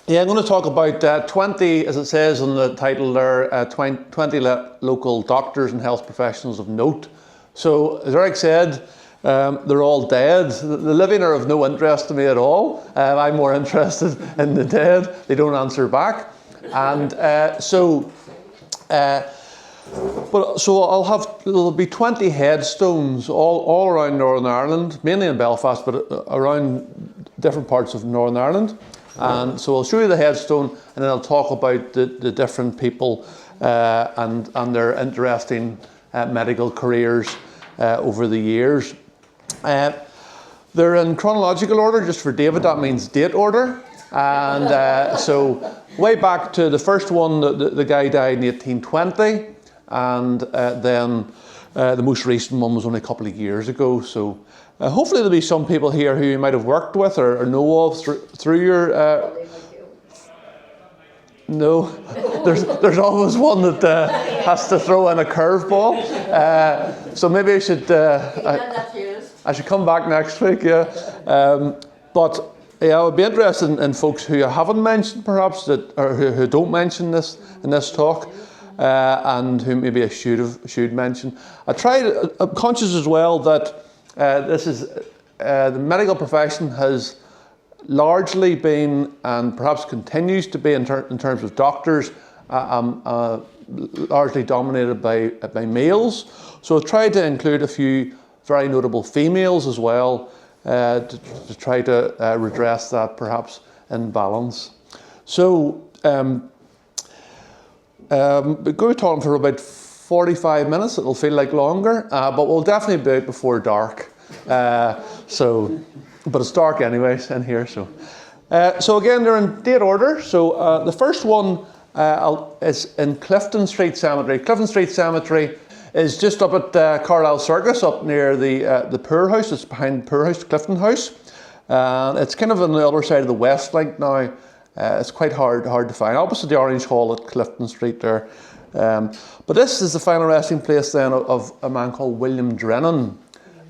Yeah, I'm going to talk about 20, as it says on the title there, 20 local doctors and health professionals of note. So, as Eric said, they're all dead. The living are of no interest to me at all. I'm more interested in the dead. They don't answer back. And so there'll be 20 headstones all around Northern Ireland, mainly in Belfast, but around different parts of Northern Ireland. And so I'll show you the headstone, and then I'll talk about the different people and their interesting medical careers over the years. They're in chronological order, just for David, that means date order. And so way back to the first one, the guy died in 1820, and then the most recent one was only a couple of years ago. So hopefully there'll be some people here who you might have worked with or know of through your... No, there's always one that has to throw in a curveball. So maybe I should... I should come back next week, yeah. But yeah, I would be interested in folks who I haven't mentioned, perhaps, or who don't mention this in this talk, and who maybe I should mention. I'm conscious as well that the medical profession has largely been, and perhaps continues to be in terms of doctors, largely dominated by males. So I tried to include a few very notable females as well, to try to redress that perhaps imbalance. So we're going to be talking for about 45 minutes. It'll feel like longer, but we'll definitely be out before dark. But it's dark anyways in here. So again, they're in date order. So the first one is in Clifton Street Cemetery. Clifton Street Cemetery is just up at Carlisle Circus, up near the Poor House. It's behind Poor House, Clifton House. It's kind of on the other side of the West Link now. It's quite hard to find, opposite the Orange Hall at Clifton Street there. But this is the final resting place then of a man called William Drennan,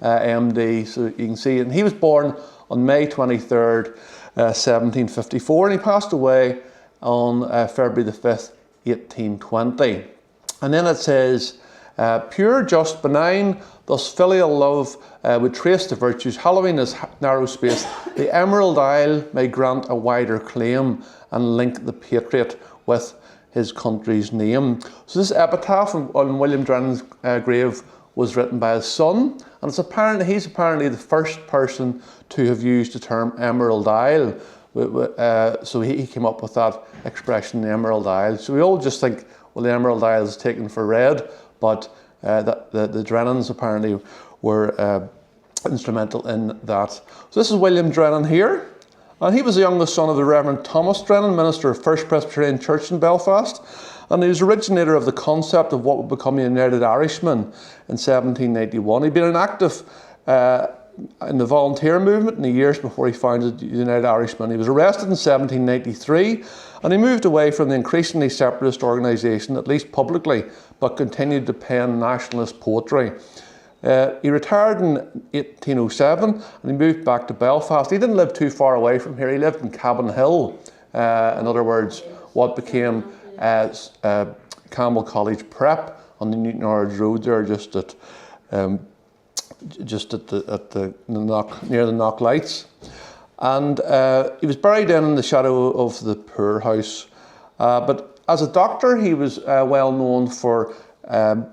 MD. So you can see, and he was born on May 23rd, 1754, and he passed away on February the 5th, 1820. And then it says, pure, just, benign, thus filial love would trace the virtues, hallowing his narrow space. The Emerald Isle may grant a wider claim and link the patriot with his country's name. So this epitaph on William Drennan's grave was written by his son, and he's apparently the first person to have used the term Emerald Isle. So he came up with that expression, the Emerald Isle. So we all just think, well, the Emerald Isle is taken for red, but the Drennans apparently were instrumental in that. So this is William Drennan here, and he was the youngest son of the Reverend Thomas Drennan, minister of First Presbyterian Church in Belfast, and he was originator of the concept of what would become the United Irishmen in 1791. He'd been an active in the volunteer movement in the years before he founded the United Irishmen. He was arrested in 1793, and he moved away from the increasingly separatist organisation, at least publicly, but continued to pen nationalist poetry. He retired in 1807, and he moved back to Belfast. He didn't live too far away from here. He lived in Cabin Hill, in other words, what became Campbell College Prep on the Newton Ards Road there, just at the Knock, near the Knock Lights. And he was buried in the shadow of the Poor House. But as a doctor, he was well known for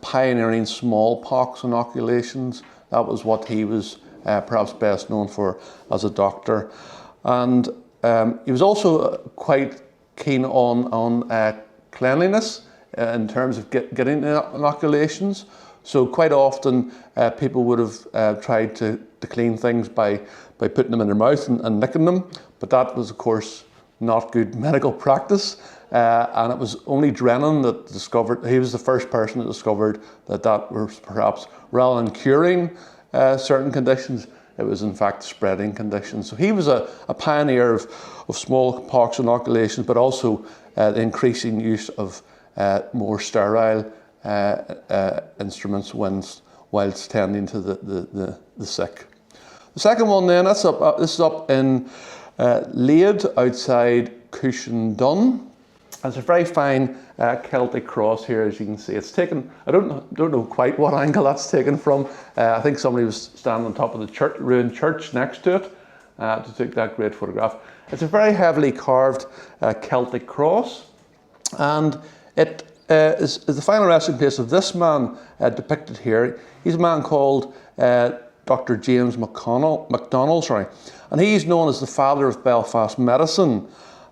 pioneering smallpox inoculations. That was what he was perhaps best known for as a doctor. And he was also quite keen on cleanliness in terms of getting inoculations. So quite often people would have tried to clean things by putting them in their mouth and licking them, but that was of course not good medical practice, and it was only Drennan that discovered, he was the first person that discovered that was perhaps, rather than curing certain conditions, it was in fact spreading conditions. So he was a pioneer of smallpox inoculations, but also the increasing use of more sterile instruments whilst tending to the sick. The second one then, this is up in Lade outside Cushion Dun. It's a very fine Celtic cross here, as you can see. It's taken, I don't know quite what angle that's taken from. I think somebody was standing on top of the ruined church next to it to take that great photograph. It's a very heavily carved Celtic cross, and it is the final resting place of this man depicted here. He's a man called Dr. James McDonald, and he's known as the father of Belfast medicine.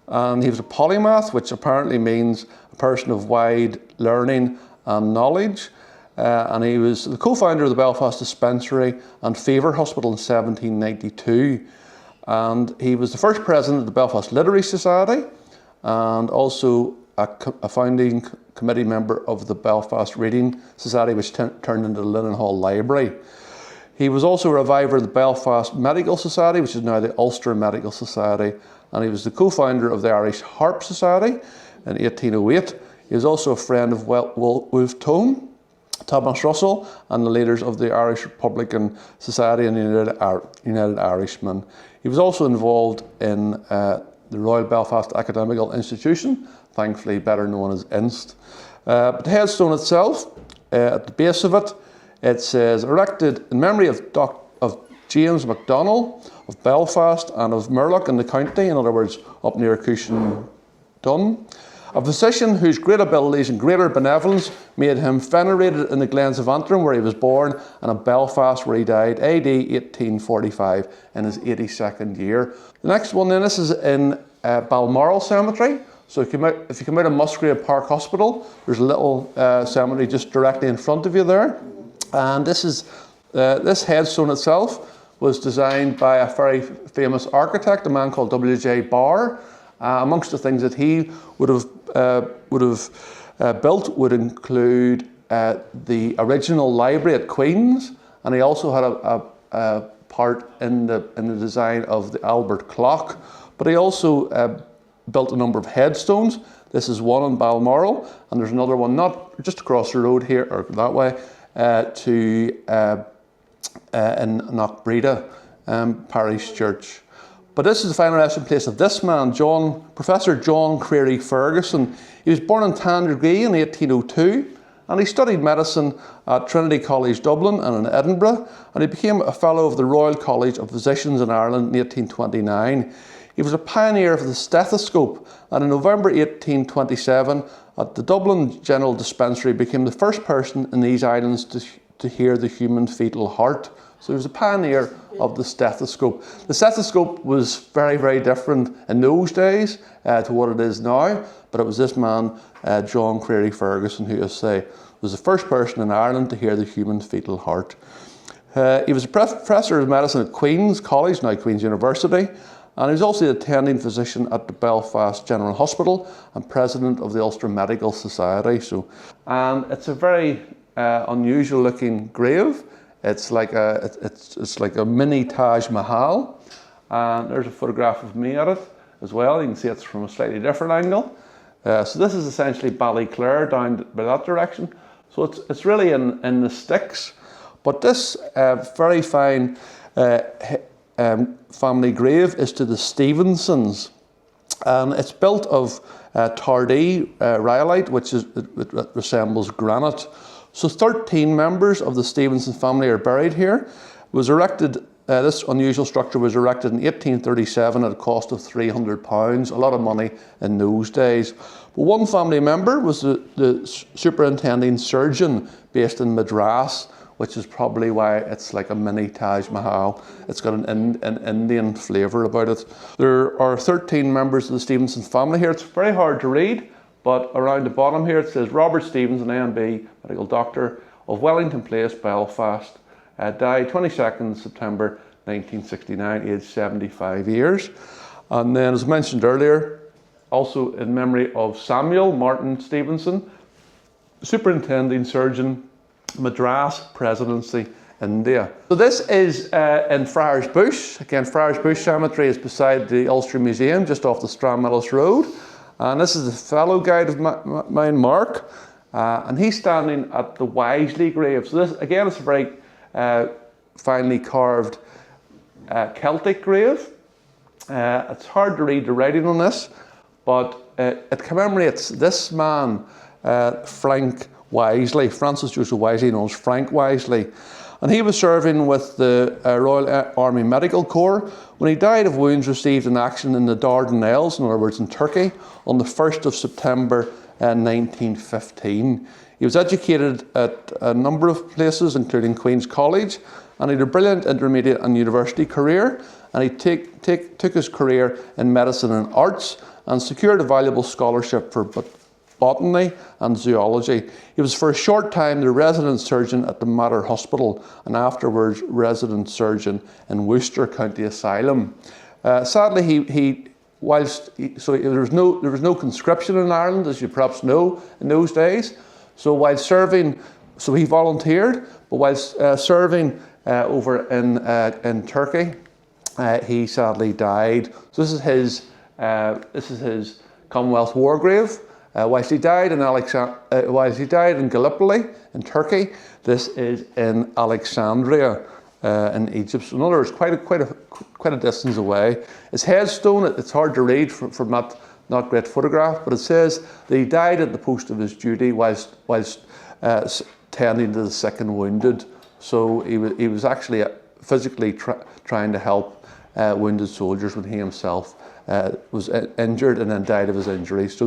And he was a polymath, which apparently means a person of wide learning and knowledge. And he was the co-founder of the Belfast Dispensary and Fever Hospital in 1792. And he was the first president of the Belfast Literary Society, and also a founding committee member of the Belfast Reading Society, which turned into the Linen Hall Library. He was also a reviver of the Belfast Medical Society, which is now the Ulster Medical Society, and he was the co-founder of the Irish Harp Society in 1808. He was also a friend of Wolfe Tone, Thomas Russell, and the leaders of the Irish Republican Society and the United Irishmen. He was also involved in the Royal Belfast Academical Institution, thankfully better known as INST. But the headstone itself, at the base of it, it says, erected in memory of James MacDonald of Belfast and of Murlock in the county, in other words, up near Cushion Dun, a physician whose great abilities and greater benevolence made him venerated in the glens of Antrim, where he was born, and in Belfast, where he died, AD 1845, in his 82nd year. The next one then, this is in Balmoral Cemetery. So if you come out of Musgrave Park Hospital, there's a little cemetery just directly in front of you there. And this headstone itself was designed by a very famous architect, a man called W.J. Barr. Amongst the things that he would have built would include the original library at Queen's, and he also had a part in the design of the Albert Clock. But he also built a number of headstones. This is one in Balmoral, and there's another one not just across the road here or that way in Knockbreda Parish Church. But this is the final resting place of this man, Professor John Creary Ferguson. He was born in Tandragee in 1802, and he studied medicine at Trinity College Dublin and in Edinburgh, and he became a Fellow of the Royal College of Physicians in Ireland in 1829. He was a pioneer of the stethoscope, and in November 1827, at the Dublin General Dispensary, became the first person in these islands to hear the human fetal heart. So he was a pioneer of the stethoscope. The stethoscope was very, very different in those days to what it is now, but it was this man, John Creary Ferguson, who, as I say, was the first person in Ireland to hear the human fetal heart. He was a professor of medicine at Queen's College, now Queen's University, and he was also the attending physician at the Belfast General Hospital and president of the Ulster Medical Society. And it's a very unusual looking grave. It's like a mini Taj Mahal, and there's a photograph of me at it as well. You can see it's from a slightly different angle. So this is essentially Ballyclare down by that direction. So it's really in the sticks. But this very fine family grave is to the Stevensons, and it's built of Tardee rhyolite, which resembles granite. So 13 members of the Stevenson family are buried here. This unusual structure was erected in 1837 at a cost of £300, a lot of money in those days. But one family member was the superintending surgeon based in Madras, which is probably why it's like a mini Taj Mahal. It's got an Indian flavour about it. There are 13 members of the Stevenson family here. It's very hard to read, but around the bottom here it says Robert Stevenson, AMB, medical doctor of Wellington Place, Belfast, died 22nd September 1969, aged 75 years. And then, as mentioned earlier, also in memory of Samuel Martin Stevenson, superintending surgeon, Madras Presidency, India. So this is in Friars Bush. Again, Friars Bush Cemetery is beside the Ulster Museum, just off the Stranmillis Road. And this is a fellow guide of mine, Mark, and he's standing at the Wisely grave. So this, again, is a very finely carved Celtic grave. It's hard to read the writing on this, but it commemorates this man, Frank Wisely, Francis Joseph Wisely, known as Frank Wisely. And he was serving with the Royal Army Medical Corps when he died of wounds received in action in the Dardanelles, in other words in Turkey, on the 1st of September 1915. He was educated at a number of places, including Queen's College, and he had a brilliant intermediate and university career, and he took his career in medicine and arts and secured a valuable scholarship for botany and zoology. He was for a short time the resident surgeon at the Mater Hospital and afterwards resident surgeon in Worcester County Asylum. Sadly, there was no conscription in Ireland, as you perhaps know, in those days. So while serving, he volunteered, but while serving over in Turkey, he sadly died. So this is his Commonwealth War grave. Whilst he died in Gallipoli in Turkey, this is in Alexandria in Egypt. So in other words, quite a distance away. His headstone, it's hard to read from that not great photograph, but it says that he died at the post of his duty whilst tending to the sick and wounded. So he was actually physically trying to help wounded soldiers when he himself was injured and then died of his injuries. So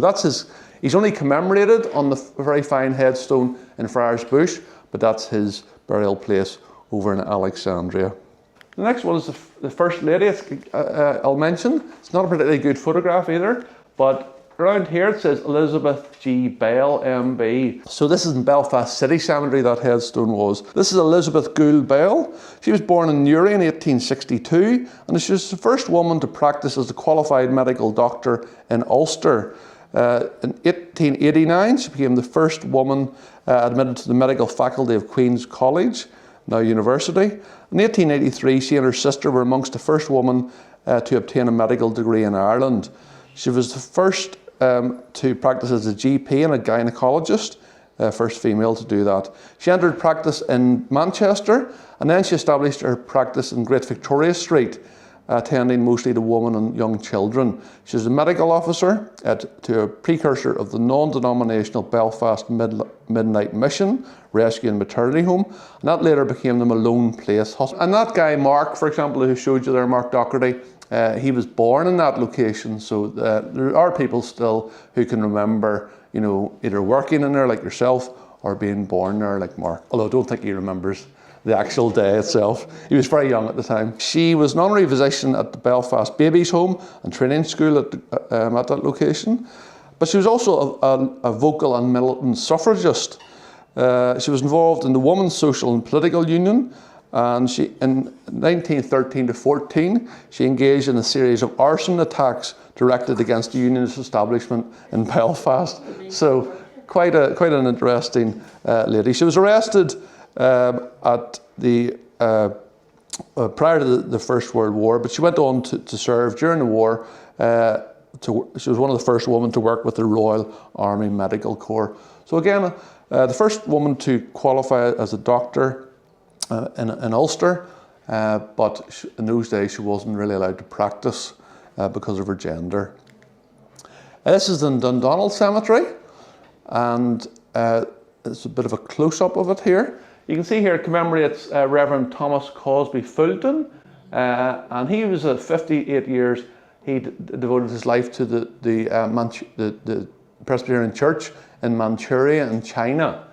he's only commemorated on the very fine headstone in Friars Bush, but that's his burial place over in Alexandria. The next one is the First Lady. I'll mention. It's not a particularly good photograph either, but around here it says Elizabeth G. Bell, MB. So this is in Belfast City Cemetery, that headstone was. This is Elizabeth Gould Bell. She was born in Newry in 1862, and she was the first woman to practice as a qualified medical doctor in Ulster. In 1889, she became the first woman admitted to the medical faculty of Queen's College, now university. In 1883, she and her sister were amongst the first women to obtain a medical degree in Ireland. She was the first to practice as a GP and a gynecologist, first female to do that. She entered practice in Manchester, and then she established her practice in Great Victoria Street, attending mostly to women and young children. She was a medical officer to a precursor of the non-denominational Belfast Midnight Mission, Rescue and Maternity Home, and that later became the Malone Place Hospital. And that guy, Mark, for example, who showed you there, Mark Docherty, he was born in that location, so there are people still who can remember, either working in there like yourself or being born there like Mark, although I don't think he remembers the actual day itself. He was very young at the time. She was an honorary physician at the Belfast Babies Home and Training School at that location, but she was also a vocal and militant suffragist. She was involved in the Women's Social and Political Union, and in 1913 to 14, she engaged in a series of arson attacks directed against the unionist establishment in Belfast. So quite an interesting lady. She was arrested at the prior to the First World War, but she went on to serve during the war. She was one of the first women to work with the Royal Army Medical Corps. So again, the first woman to qualify as a doctor in Ulster, but in those days she wasn't really allowed to practice because of her gender. This is in Dundonald Cemetery, and it's a bit of a close-up of it here. You can see here it commemorates Reverend Thomas Cosby Fulton, and he was 58 years. He devoted his life to the Presbyterian Church in Manchuria and China.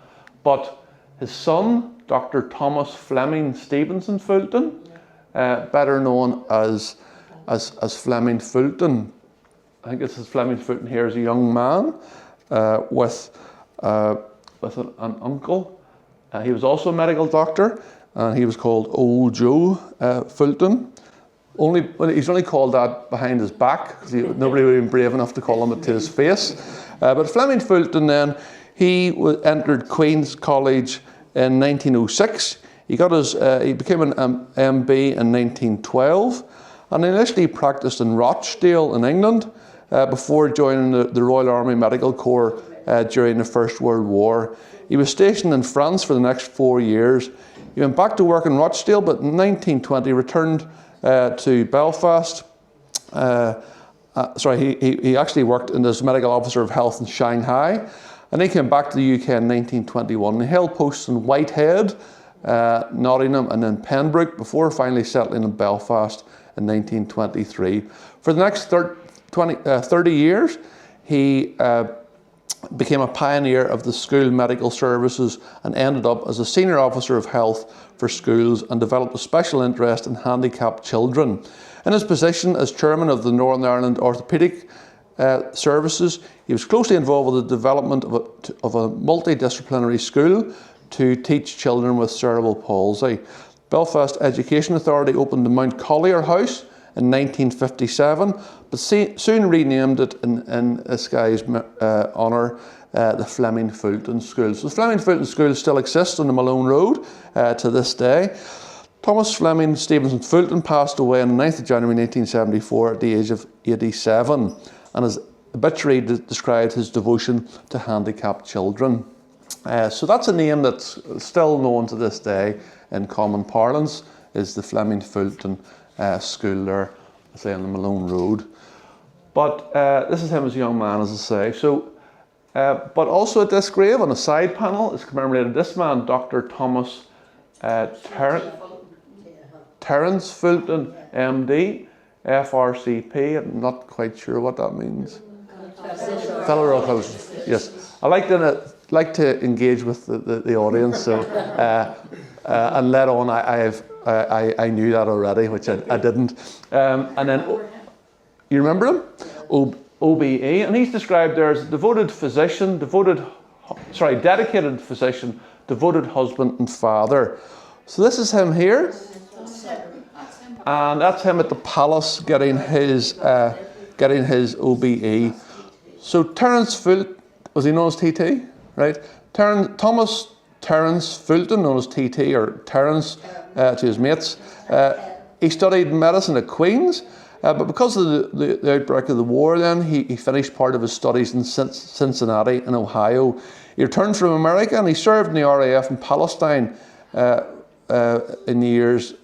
But his son, Dr. Thomas Fleming Stevenson Fulton, better known as Fleming Fulton. I think this is Fleming Fulton here as a young man with an uncle. He was also a medical doctor, and he was called Old Joe Fulton. He's only called that behind his back, because nobody would have been brave enough to call him to his face. But Fleming Fulton then, he entered Queen's College in 1906. He became an MB in 1912, and initially practiced in Rochdale in England before joining the Royal Army Medical Corps during the First World War. He was stationed in France for the next 4 years. He went back to work in Rochdale, but in 1920 returned to Belfast he actually worked as medical officer of health in Shanghai, and he came back to the UK in 1921. He held posts in Whitehead, Nottingham, and then Pembroke before finally settling in Belfast in 1923. For the next 30 years, he became a pioneer of the school medical services and ended up as a senior officer of health for schools and developed a special interest in handicapped children. In his position as chairman of the Northern Ireland Orthopaedic Services, he was closely involved with the development of a multidisciplinary school to teach children with cerebral palsy. Belfast Education Authority opened the Mount Collier House in 1957, but soon renamed it in this guy's honour, the Fleming Fulton School. So the Fleming Fulton School still exists on the Malone Road to this day. Thomas Fleming Stevenson Fulton passed away on the 9th of January 1974 at the age of 87, and his obituary described his devotion to handicapped children. So that's a name that's still known to this day in common parlance, is the Fleming Fulton School there, say on the Malone Road. But this is him as a young man, as I say. So, but also at this grave, on a side panel, is commemorated this man, Dr. Thomas Terence Fulton, MD, FRCP. I'm not quite sure what that means. Fellow Royal College. Yes, I like to engage with the audience. So, and let on, I knew that already, which I didn't. And then, you remember him? OBE, and he's described there as a devoted physician, dedicated physician, devoted husband and father. So this is him here, and that's him at the palace getting his OBE. So Terence Fulton, was he known as TT, right? Thomas Terence Fulton, known as TT or Terence to his mates. He studied medicine at Queen's, but because of the outbreak of the war then, he finished part of his studies in Cincinnati in Ohio. He returned from America and he served in the RAF in Palestine in the years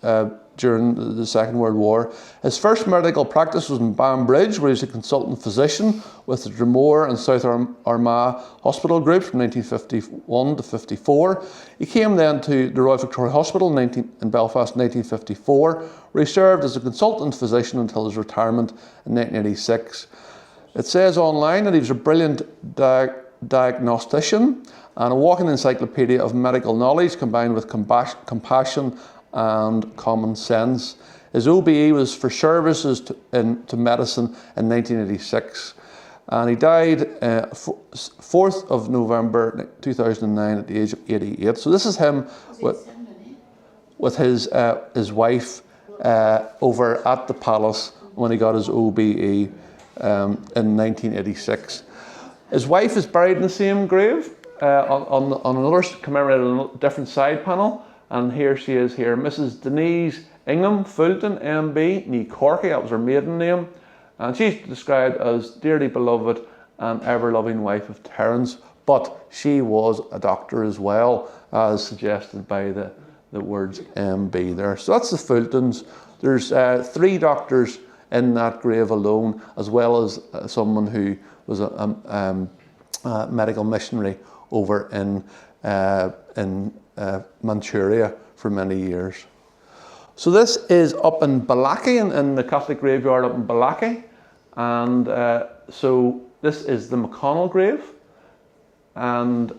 during the Second World War. His first medical practice was in Banbridge, where he was a consultant physician with the Dromore and South Armagh Hospital Group from 1951 to 54. He came then to the Royal Victoria Hospital in Belfast in 1954, where he served as a consultant physician until his retirement in 1986. It says online that he was a brilliant diagnostician and a walking encyclopedia of medical knowledge combined with compassion and common sense. His OBE was for services to medicine in 1986, and he died 4th of November 2009 at the age of 88. So this is him with his wife over at the palace when he got his OBE in 1986. His wife is buried in the same grave on another commemorated on a different side panel. And here she is here, Mrs. Denise Ingham Fulton, MB, Nee Corky, that was her maiden name. And she's described as dearly beloved and ever-loving wife of Terence, but she was a doctor as well, as suggested by the words MB there. So that's the Fultons. There's 3 doctors in that grave alone, as well as someone who was a medical missionary over in Manchuria for many years. So this is up in Balaki, in the Catholic graveyard up in Balaki, and so this is the McConnell grave, and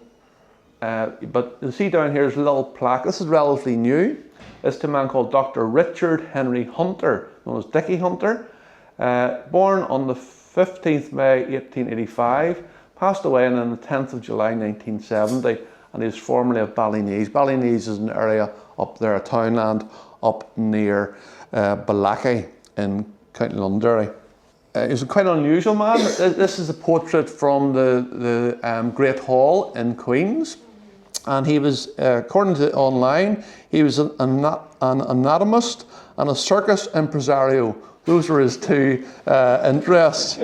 but you'll see down here is a little plaque. This is relatively new. This is to a man called Dr. Richard Henry Hunter, known as Dickie Hunter, born on the 15th May 1885, passed away on the 10th of July 1970. And he was formerly of Ballynees. Ballynees is an area up there, a townland up near Balaki in County Londonderry. He was a quite unusual man. This is a portrait from the Great Hall in Queen's. And he was, according to online, he was an anatomist and a circus impresario. Those were his 2 interests.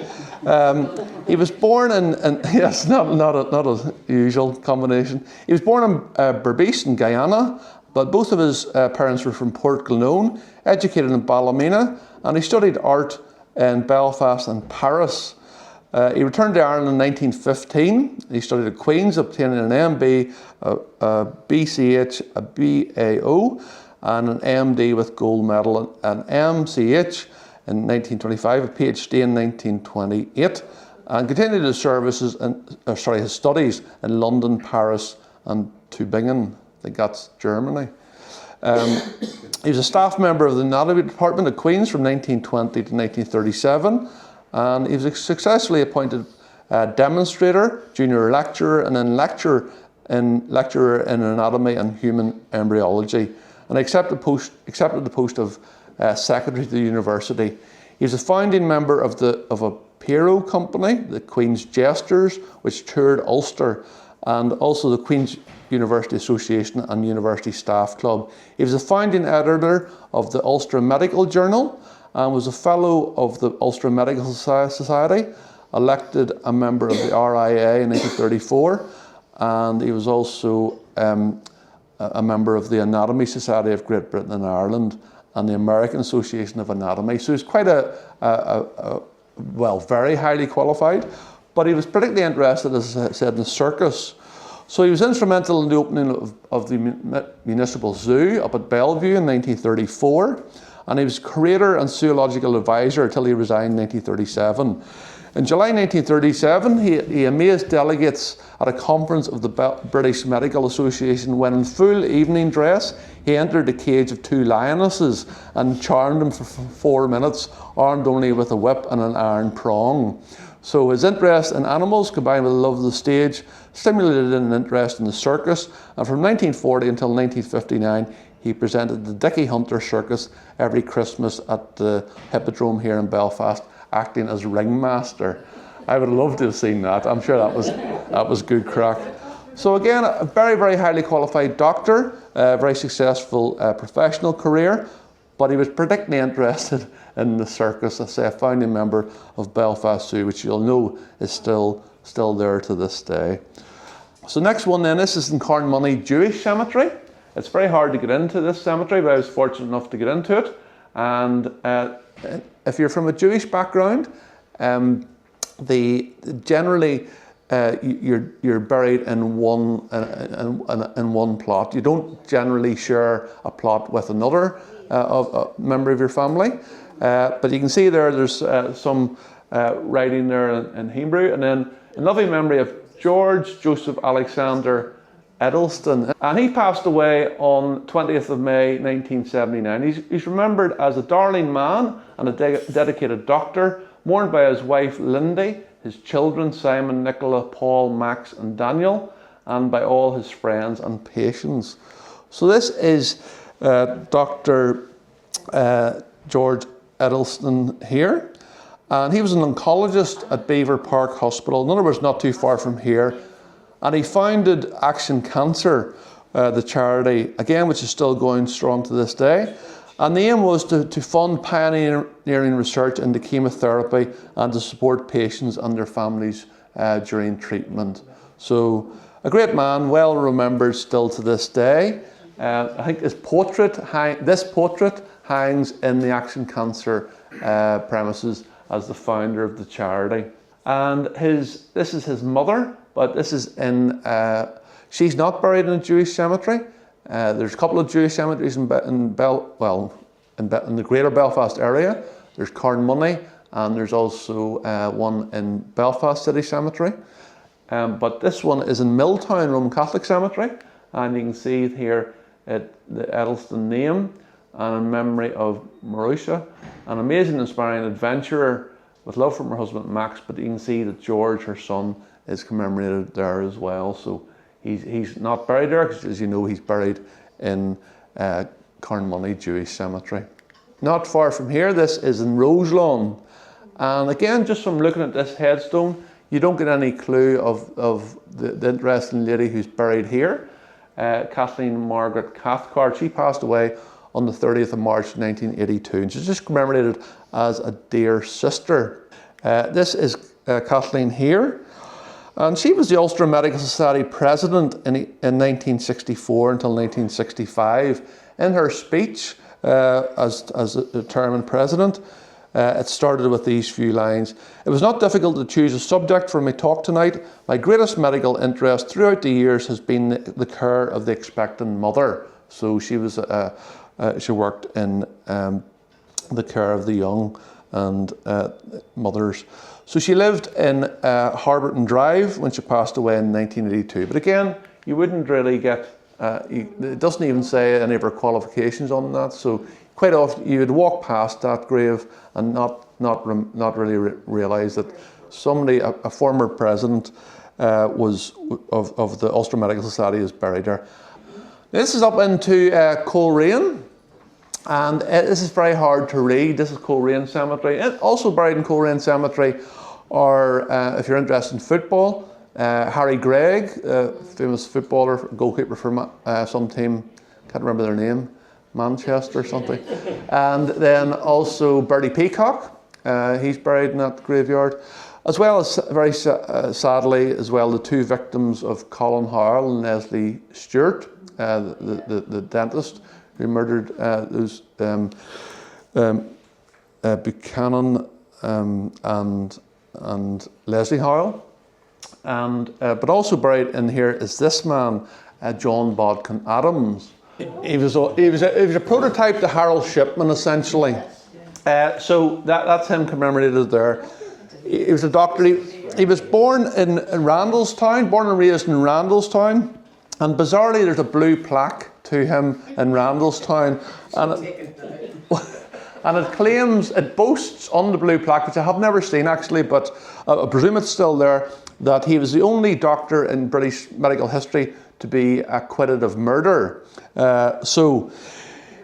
He was born in yes, not a usual combination. He was born in Berbice in Guyana, but both of his parents were from Port Glenone, educated in Ballymena, and he studied art in Belfast and Paris. He returned to Ireland in 1915. He studied at Queen's, obtaining an MB, a BCH, a BAO, and an MD with gold medal, an MCH in 1925, a PhD in 1928, and continued his his studies in London, Paris, and Tübingen. I think that's Germany. He was a staff member of the anatomy department at Queen's from 1920 to 1937, and he was successfully appointed demonstrator, junior lecturer, and then lecturer in anatomy and human embryology, and accepted the post of secretary to the university. He was a founding member of a Pero company, the Queen's Jesters, which toured Ulster, and also the Queen's University Association and University Staff Club. He was a founding editor of the Ulster Medical Journal and was a fellow of the Ulster Medical Society, elected a member of the RIA in 1934, and he was also a member of the Anatomy Society of Great Britain and Ireland and the American Association of Anatomy. So he's quite very highly qualified, but he was particularly interested, as I said, in the circus. So he was instrumental in the opening of the Municipal Zoo up at Bellevue in 1934, and he was curator and zoological advisor until he resigned in 1937. In July 1937, he amazed delegates at a conference of the British Medical Association when, in full evening dress, he entered the cage of two lionesses and charmed them for 4 minutes, armed only with a whip and an iron prong. So his interest in animals, combined with a love of the stage, stimulated an interest in the circus, and from 1940 until 1959, he presented the Dickie Hunter Circus every Christmas at the Hippodrome here in Belfast, acting as ringmaster. I would love to have seen that. I'm sure that was good crack. So again, a very, very highly qualified doctor, a very successful professional career, but he was particularly interested in the circus, as a founding member of Belfast Zoo, which you'll know is still there to this day. So next one then, this is in Carnmoney Jewish Cemetery. It's very hard to get into this cemetery, but I was fortunate enough to get into it. And if you're from a Jewish background, generally you're buried in one plot. You don't generally share a plot with another member of your family. But you can see there's some writing there in Hebrew, and then in loving memory of George Joseph Alexander Edelston, and he passed away on 20th of May 1979. He's remembered as a darling man and a dedicated doctor, mourned by his wife Lindy, his children Simon, Nicola, Paul, Max and Daniel, and by all his friends and patients. So this is Dr. George Edelston here, and he was an oncologist at Beaver Park Hospital, in other words not too far from here, and he founded Action Cancer, the charity, again, which is still going strong to this day. And the aim was to fund pioneering research into chemotherapy and to support patients and their families during treatment. So a great man, well remembered still to this day. I think this portrait hangs in the Action Cancer premises as the founder of the charity. And this is his mother, but this is she's not buried in a Jewish cemetery. There's a couple of Jewish cemeteries in the Greater Belfast area. There's Carnmoney, and there's also one in Belfast City Cemetery. But this one is in Milltown Roman Catholic Cemetery, and you can see here the Edelston name, and in memory of Marusha, an amazing, inspiring adventurer with love from her husband Max. But you can see that George, her son, is commemorated there as well. So he's not buried there, because as you know, he's buried in Carnmoney Jewish Cemetery. Not far from here, this is in Roselawn. And again, just from looking at this headstone, you don't get any clue of the interesting lady who's buried here, Kathleen Margaret Cathcart. She passed away on the 30th of March 1982, and she's just commemorated as a dear sister. This is Kathleen here. And she was the Ulster Medical Society president in 1964 until 1965. In her speech as the term and president, it started with these few lines. It was not difficult to choose a subject for my talk tonight. My greatest medical interest throughout the years has been the care of the expectant mother. So she was, she worked in the care of the young and mothers. So she lived in Harberton Drive when she passed away in 1982. But again, you wouldn't really get, it doesn't even say any of her qualifications on that. So quite often you would walk past that grave and not really realise that somebody, a former president was of the Ulster Medical Society, is buried there. This is up into Coleraine, and this is very hard to read. This is Coleraine Cemetery. And also buried in Coleraine Cemetery are, if you're interested in football, Harry Gregg, famous footballer, goalkeeper for some team, can't remember their name, Manchester or something. And then also Bertie Peacock, he's buried in that graveyard. As well as, very sadly, as well, the two victims of Colin Howell and Leslie Stewart, the dentist who murdered those Buchanan and Leslie Howell. And but also buried in here is this man, John Bodkin Adams. He was a prototype to Harold Shipman, essentially. So that's him commemorated there. He was a doctor. He was born in Randallstown, born and raised in Randallstown. And bizarrely, there's a blue plaque to him in Randallstown. And it claims, it boasts on the blue plaque, which I have never seen actually, but I presume it's still there, that he was the only doctor in British medical history to be acquitted of murder. So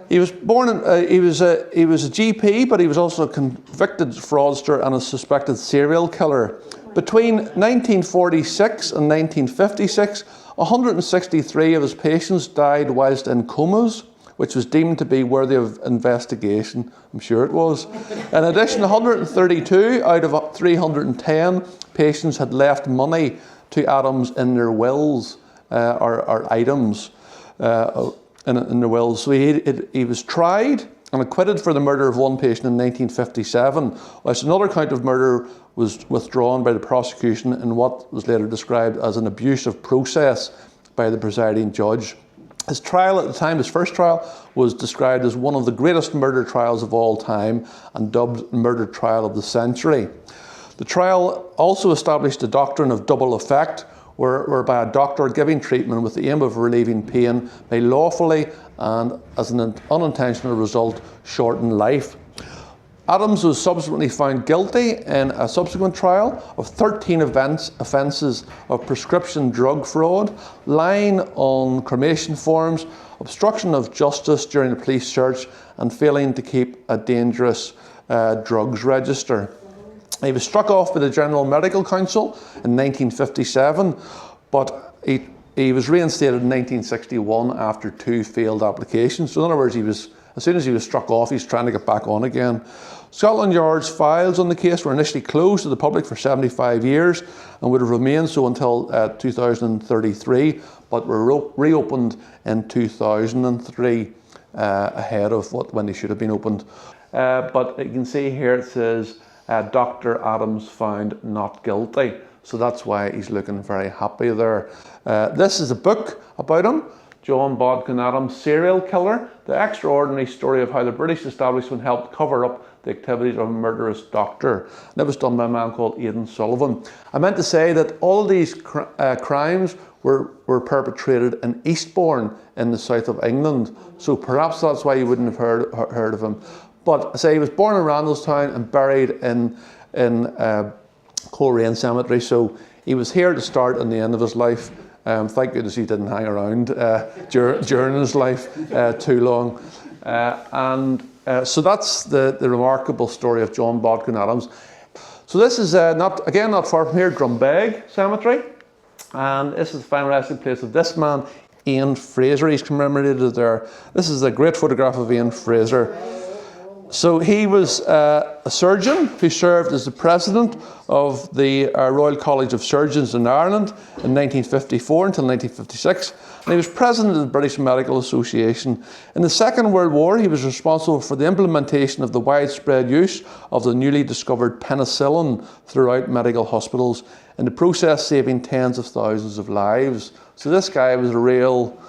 he was born in, he was a GP, but he was also a convicted fraudster and a suspected serial killer. Between 1946 and 1956, 163 of his patients died whilst in comas, which was deemed to be worthy of investigation. I'm sure it was. In addition, 132 out of 310 patients had left money to Adams in their wills, or items in their wills. So he was tried and acquitted for the murder of one patient in 1957, whilst another count of murder was withdrawn by the prosecution in what was later described as an abusive process by the presiding judge. His trial at the time, his first trial, was described as one of the greatest murder trials of all time and dubbed murder trial of the century. The trial also established the doctrine of double effect, whereby a doctor giving treatment with the aim of relieving pain may lawfully and as an unintentional result shorten life. Adams was subsequently found guilty in a subsequent trial of 13 offences of prescription drug fraud, lying on cremation forms, obstruction of justice during a police search, and failing to keep a dangerous drugs register. He was struck off by the General Medical Council in 1957, but he was reinstated in 1961 after 2 failed applications. So in other words, as soon as he was struck off, he's trying to get back on again. Scotland Yard's files on the case were initially closed to the public for 75 years and would have remained so until 2033, but were reopened in 2003 ahead of when they should have been opened. But you can see here it says, Dr. Adams found not guilty. So that's why he's looking very happy there. This is a book about him. John Bodkin Adams, Serial Killer, the extraordinary story of how the British establishment helped cover up the activities of a murderous doctor. And it was done by a man called Aidan Sullivan. I meant to say that all these crimes were perpetrated in Eastbourne in the south of England. So perhaps that's why you wouldn't have heard of him. But I say he was born in Randallstown and buried in Coleraine Cemetery. So he was here to start and the end of his life. Thank goodness he didn't hang around during his life too long. So that's the remarkable story of John Bodkin Adams. So this is not far from here, Drumbeg Cemetery. And this is the final resting place of this man, Ian Fraser. He's commemorated there. This is a great photograph of Ian Fraser. So he was a surgeon who served as the president of the Royal College of Surgeons in Ireland in 1954 until 1956. And he was president of the British Medical Association. In the Second World War, he was responsible for the implementation of the widespread use of the newly discovered penicillin throughout medical hospitals, in the process saving tens of thousands of lives. So this guy was a real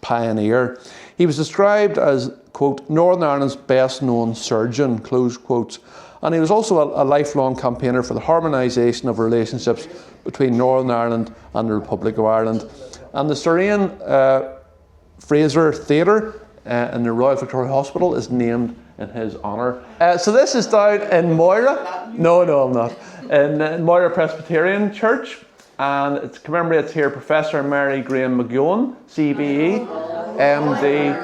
pioneer. He was described as, quote, Northern Ireland's best known surgeon, close quotes. And he was also a lifelong campaigner for the harmonisation of relationships between Northern Ireland and the Republic of Ireland. And the Serene Fraser Theatre in the Royal Victoria Hospital is named in his honour. So this is down in Moira. No, I'm not. In Moira Presbyterian Church. And it commemorates here Professor Mary Graham McGowan, CBE, MD,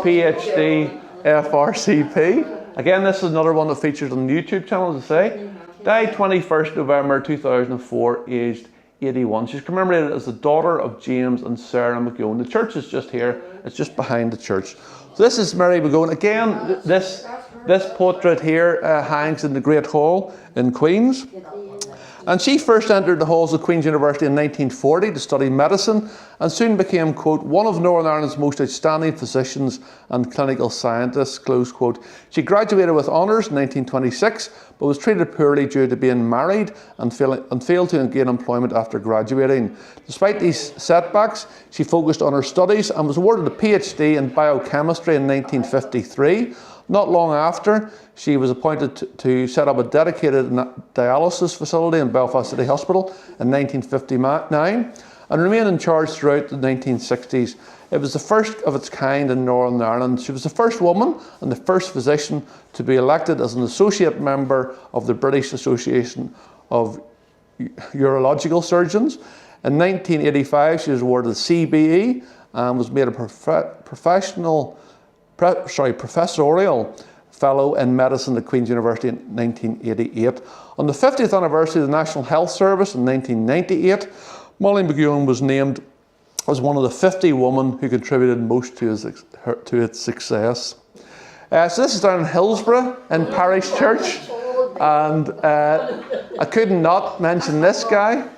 PhD, FRCP. Again, this is another one that features on the YouTube channel, as I say. Died 21st November 2004, aged 81. She's commemorated as the daughter of James and Sarah McGowan. The church is just here. It's just behind the church. So this is Mary McGowan. Again, this portrait here hangs in the Great Hall in Queen's. And she first entered the halls of Queen's University in 1940 to study medicine and soon became, quote, one of Northern Ireland's most outstanding physicians and clinical scientists, close quote. She graduated with honours in 1926, but was treated poorly due to being married and failed to gain employment after graduating. Despite these setbacks, she focused on her studies and was awarded a PhD in biochemistry in 1953. Not long after, she was appointed to set up a dedicated dialysis facility in Belfast City Hospital in 1959 and remained in charge throughout the 1960s. It was the first of its kind in Northern Ireland. She was the first woman and the first physician to be elected as an associate member of the British Association of Urological Surgeons. In 1985, she was awarded the CBE and was made a professorial fellow in medicine at Queen's University in 1988. On the 50th anniversary of the National Health Service in 1998, Molly McGowan was named as one of the 50 women who contributed most to its success. So this is down in Hillsborough in Parish Church, and I could not mention this guy.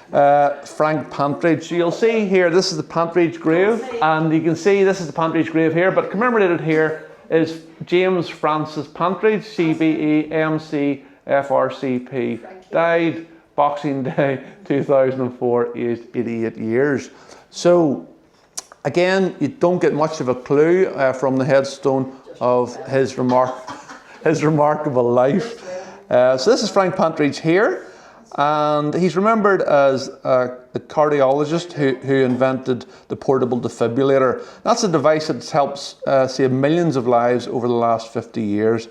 Frank Pantridge. So you'll see here, this is the Pantridge grave, and you can see this is the Pantridge grave here, but commemorated here is James Francis Pantridge, CBE, MC, FRCP. Died Boxing Day 2004, aged 88 years. So again, you don't get much of a clue from the headstone of his remarkable life. So this is Frank Pantridge here. And he's remembered as a cardiologist who invented the portable defibrillator. That's a device that helps save millions of lives over the last 50 years.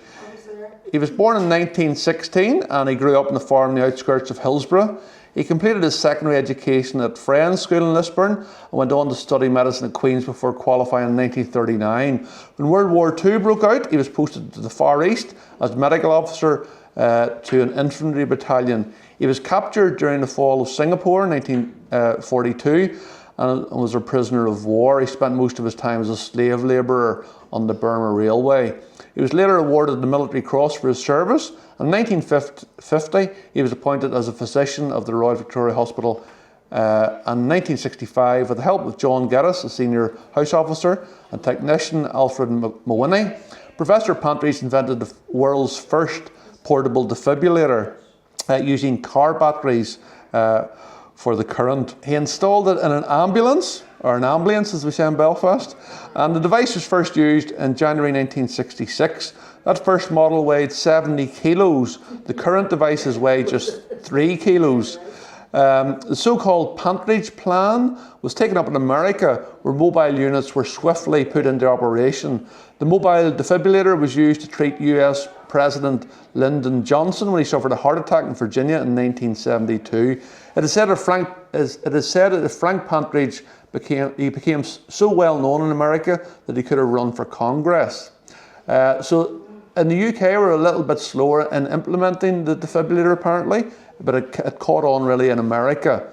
He was born in 1916 and he grew up on the farm on the outskirts of Hillsborough. He completed his secondary education at Friends School in Lisburn and went on to study medicine at Queen's before qualifying in 1939. When World War II broke out, he was posted to the Far East as medical officer to an infantry battalion. He was captured during the fall of Singapore in 1942 and was a prisoner of war. He spent most of his time as a slave labourer on the Burma Railway. He was later awarded the Military Cross for his service. In 1950, he was appointed as a physician of the Royal Victoria Hospital. And in 1965, with the help of John Geddes, a senior house officer, and technician Alfred Mawhinney, Professor Pantridge invented the world's first portable defibrillator using car batteries for the current. He installed it in an ambulance, or an ambulance as we say in Belfast, and the device was first used in January 1966. That first model weighed 70 kilos. The current devices weigh just 3 kilos. The so-called Pantridge Plan was taken up in America, where mobile units were swiftly put into operation. The mobile defibrillator was used to treat US President Lyndon Johnson when he suffered a heart attack in Virginia in 1972. It is said that Frank Pantridge became so well known in America that he could have run for Congress. So in the UK, we're a little bit slower in implementing the defibrillator apparently, but it caught on really in America.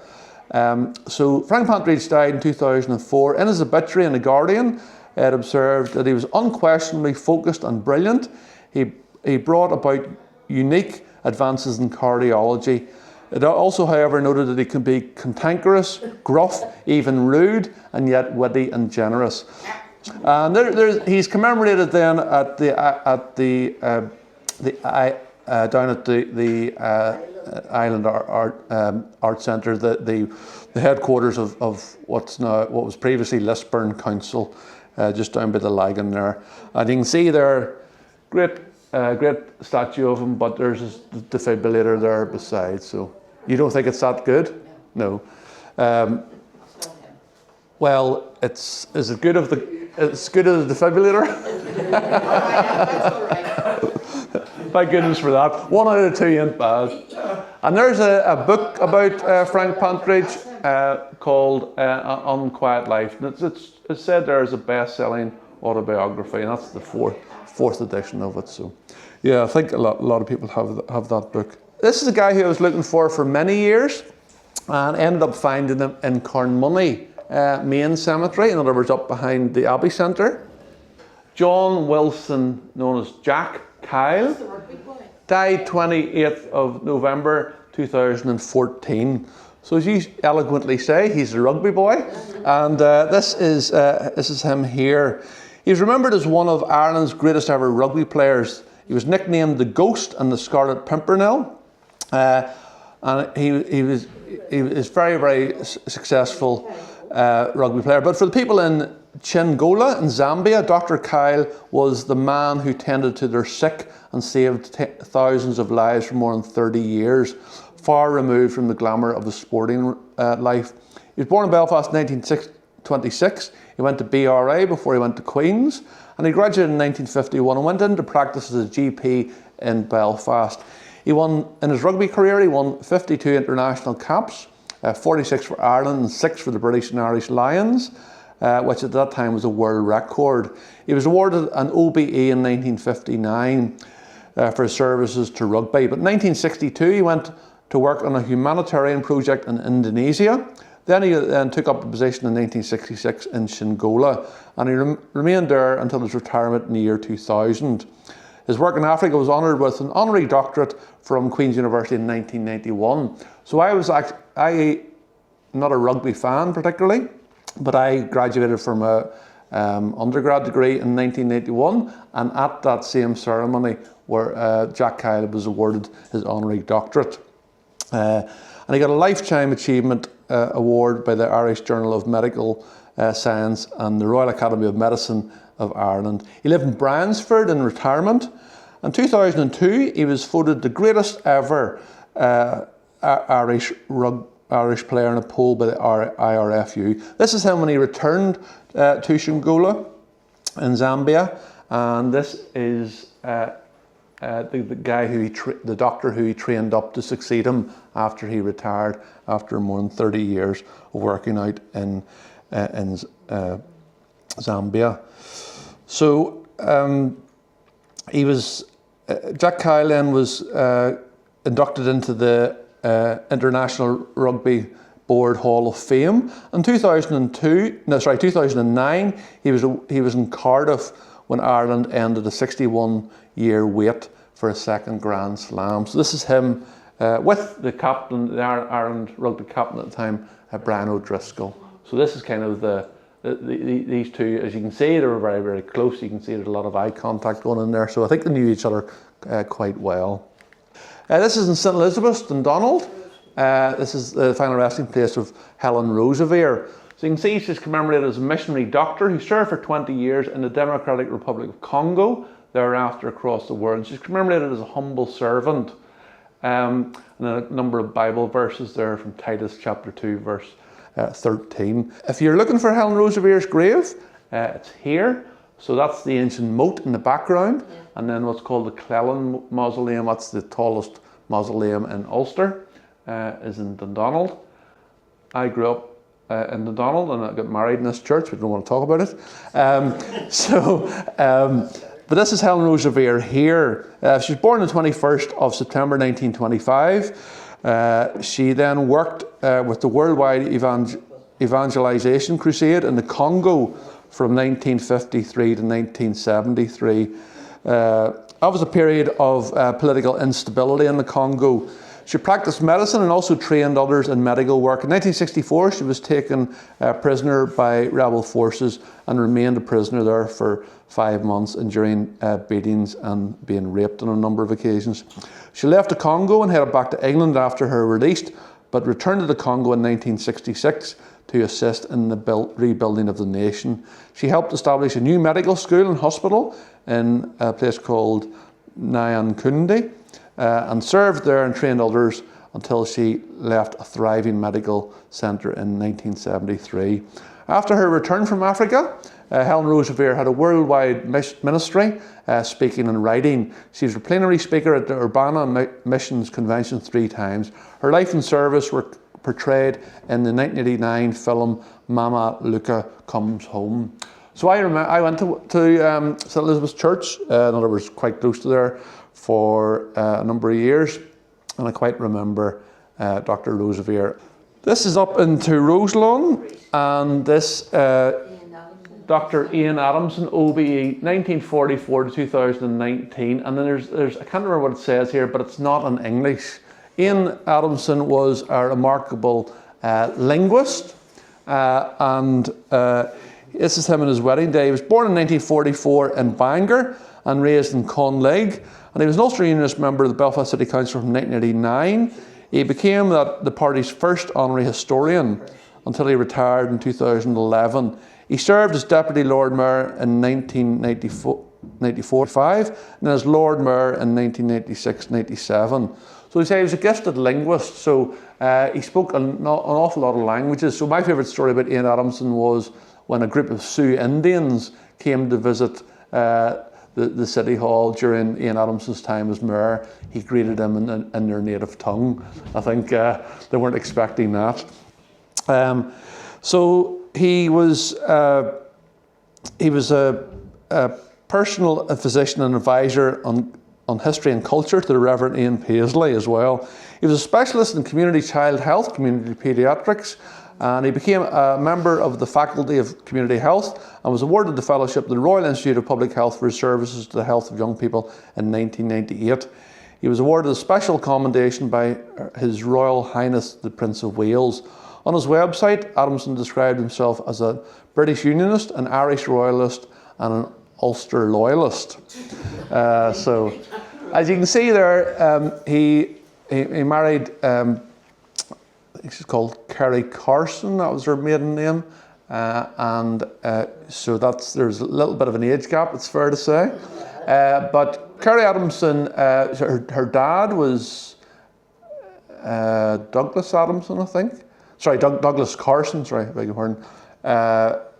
So Frank Pantridge died in 2004. In his obituary in The Guardian, it observed that he was unquestionably focused and brilliant. He brought about unique advances in cardiology. It also, however, noted that he could be cantankerous, gruff, even rude, and yet witty and generous. And he's commemorated then at down at the Island Art Centre, the headquarters of what was previously Lisburn Council, just down by the Lagan there. And you can see there, great statue of him, but there's his defibrillator there beside. So you don't think it's that good? No. Well, is it good as the defibrillator? Thank goodness for that. 1 out of 2 ain't bad. And there's a book about Frank Partridge called Unquiet Life. It's said there is a best-selling autobiography, and that's the fourth edition of it. So, yeah, I think a lot of people have that book. This is a guy who I was looking for many years, and ended up finding him in Carnmoney Main Cemetery, in other words, up behind the Abbey Centre. John Wilson, known as Jack Kyle, died 28th of November 2014. So as you eloquently say, he's a rugby boy, and this is him here. He's remembered as one of Ireland's greatest ever rugby players. He was nicknamed the Ghost and the Scarlet Pimpernel, and he was very, very successful rugby player. But for the people in Chingola in Zambia, Dr. Kyle was the man who tended to their sick and saved thousands of lives for more than 30 years, far removed from the glamour of the sporting life. He was born in Belfast in 1926. He went to BRA before he went to Queen's, and he graduated in 1951 and went into practice as a GP in Belfast. In his rugby career, he won 52 international caps, 46 for Ireland and 6 for the British and Irish Lions, which at that time was a world record. He was awarded an OBE in 1959 for his services to rugby. But in 1962, he went to work on a humanitarian project in Indonesia. Then he took up a position in 1966 in Chingola, and he remained there until his retirement in the year 2000. His work in Africa was honoured with an honorary doctorate from Queen's University in 1991. So I was not a rugby fan particularly, but I graduated from a undergrad degree in 1981, and at that same ceremony where Jack Kyle was awarded his honorary doctorate. And he got a Lifetime Achievement Award by the Irish Journal of Medical Science and the Royal Academy of Medicine of Ireland. He lived in Bryansford in retirement. In 2002, he was voted the greatest ever Irish player in a poll by the IRFU. This is him when he returned to Chingola in Zambia, and this is the guy the doctor who he trained up to succeed him after he retired after more than 30 years of working out in Zambia. So Jack Kyle then was inducted into the International Rugby Board Hall of Fame. In 2009, he was in Cardiff when Ireland ended a 61-year wait for a second Grand Slam. So this is him with the captain, the Ireland rugby captain at the time, Brian O'Driscoll. So this is kind of these two. As you can see, they were very, very close. You can see there's a lot of eye contact going in there. So I think they knew each other quite well. This is in St Elizabeth's, Dundonald. This is the final resting place of Helen Roosevelt. So you can see she's commemorated as a missionary doctor who served for 20 years in the Democratic Republic of Congo, thereafter across the world. She's commemorated as a humble servant. And a number of Bible verses there from Titus chapter 2, verse 13. If you're looking for Helen Roosevelt's grave, it's here. So that's the ancient moat in the background. Yeah. And then what's called the Cleland Mausoleum, that's the tallest mausoleum in Ulster, is in Dundonald. I grew up in Dundonald and I got married in this church. We don't want to talk about it. But this is Helen Roosevelt here. She was born on the 21st of September 1925. She then worked with the Worldwide Evangelization Crusade in the Congo from 1953 to 1973. That was a period of political instability in the Congo. She practiced medicine and also trained others in medical work. In 1964, she was taken prisoner by rebel forces and remained a prisoner there for 5 months, enduring beatings and being raped on a number of occasions. She left the Congo and headed back to England after her release, but returned to the Congo in 1966 to assist in the rebuilding of the nation. She helped establish a new medical school and hospital in a place called Nyankundi, and served there and trained others until she left a thriving medical centre in 1973. After her return from Africa, Helen Rose Revere had a worldwide ministry, speaking and writing. She was a plenary speaker at the Urbana Missions Convention 3 times. Her life and service were portrayed in the 1989 film Mama Luca Comes Home. So I went to St. Elizabeth's Church, in other words, quite close to there, for a number of years, and I quite remember Dr. Rose Revere. This is up into Roselawn, and this Dr. Ian Adamson, OBE, 1944 to 2019, and then there's I can't remember what it says here, but it's not in English. Ian Adamson was a remarkable linguist, and this is him on his wedding day. He was born in 1944 in Bangor and raised in Conlig, and he was an Ulster Unionist member of the Belfast City Council from 1989. He became the party's first honorary historian until he retired in 2011. He served as Deputy Lord Mayor in 1994-95 and then as Lord Mayor in 1996-97. So he was a gifted linguist, so he spoke an awful lot of languages. So my favourite story about Ian Adamson was when a group of Sioux Indians came to visit the City Hall during Ian Adamson's time as mayor. He greeted them in their native tongue. I think they weren't expecting that. So he was a personal physician and advisor on history and culture to the Reverend Ian Paisley as well. He was a specialist in community child health, community paediatrics, and he became a member of the Faculty of Community Health and was awarded the fellowship of the Royal Institute of Public Health for his services to the health of young people in 1998. He was awarded a special commendation by His Royal Highness the Prince of Wales. On his website, Adamson described himself as a British Unionist, an Irish Royalist and an Ulster Loyalist. So, as you can see there, he married, I think she's called Kerry Carson, that was her maiden name. So there's a little bit of an age gap, it's fair to say. But Kerry Adamson, her dad was Douglas Adamson, I think. Sorry, Douglas Carson, sorry, beg your pardon.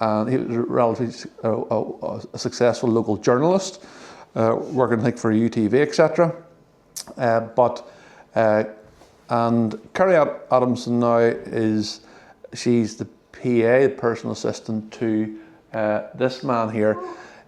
And he was a relatively a successful local journalist, working, I think, for UTV, etc. And Kerry Adamson now she's the PA, personal assistant to this man here,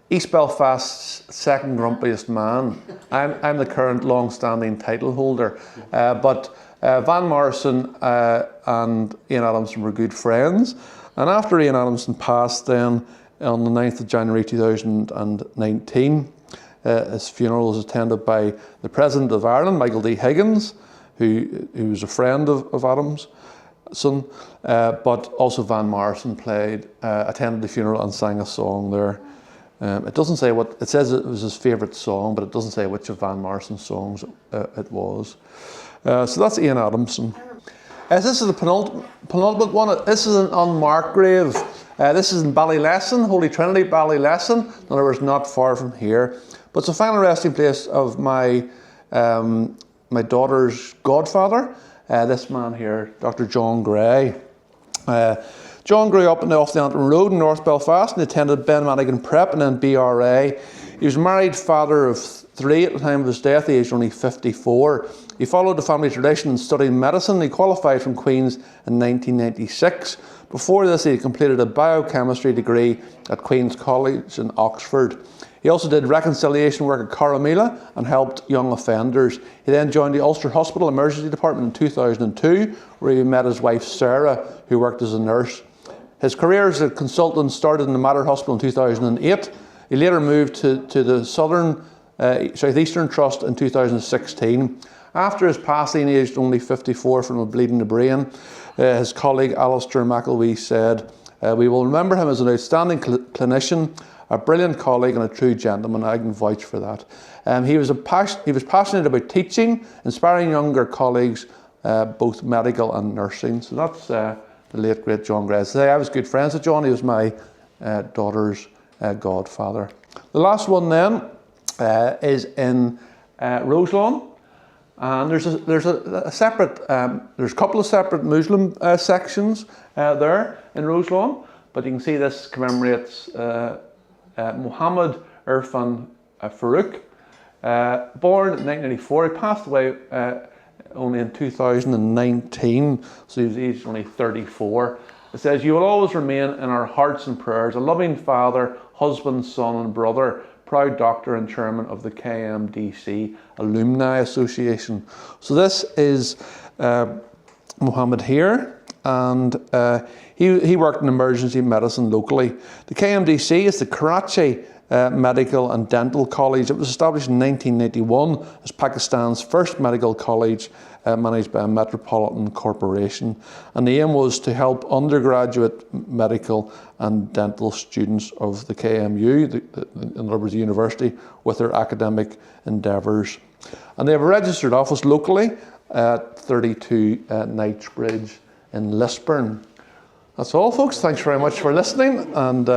East Belfast's second grumpiest man. I'm the current long-standing title holder, but Van Morrison and Ian Adamson were good friends. And after Ian Adamson passed then on the 9th of January 2019, his funeral was attended by the President of Ireland, Michael D. Higgins, who was a friend of Adamson, but also Van Morrison attended the funeral and sang a song there. It doesn't say what, it says it was his favourite song, but it doesn't say which of Van Morrison's songs it was. So that's Ian Adamson. This is the penultimate one. This is an unmarked grave. This is in Ballylesson, Holy Trinity, Ballylesson. In other words, not far from here. But it's a final resting place of my daughter's godfather, this man here, Dr. John Gray. John grew up off the Antrim Road in North Belfast and attended Ben Madigan Prep and then BRA. He was married, father of 3 at the time of his death, aged only 54. He followed the family tradition and studied medicine. He qualified from Queen's in 1996. Before this, he completed a biochemistry degree at Queen's College in Oxford. He also did reconciliation work at Coromila and helped young offenders. He then joined the Ulster Hospital Emergency Department in 2002, where he met his wife Sarah, who worked as a nurse. His career as a consultant started in the Mater Hospital in 2008. He later moved to the Southeastern Trust in 2016. After his passing, aged only 54 from a bleed in the brain, his colleague Alistair McElwee said, "We will remember him as an outstanding clinician, a brilliant colleague and a true gentleman." I can vouch for that. He was passionate about teaching, inspiring younger colleagues, both medical and nursing. So that's the late, great John Gray. I was good friends with John. He was my daughter's godfather. The last one then is in Roselawn. And there's a couple of separate Muslim sections there in Roselawn, but you can see this commemorates Muhammad Irfan Farouk, born in 1984. He passed away only in 2019, so he's only 34. It says, "You will always remain in our hearts and prayers, a loving father, husband, son and brother, proud doctor and chairman of the KMDC Alumni Association." So this is Muhammad here, and he worked in emergency medicine locally. The KMDC is the Karachi Medical and Dental College. It was established in 1991 as Pakistan's first medical college managed by a metropolitan corporation. And the aim was to help undergraduate medical and dental students of the KMU, in other words the university, with their academic endeavours. And they have a registered office locally at 32 Knightsbridge in Lisburn. That's all, folks. Thanks very much for listening, and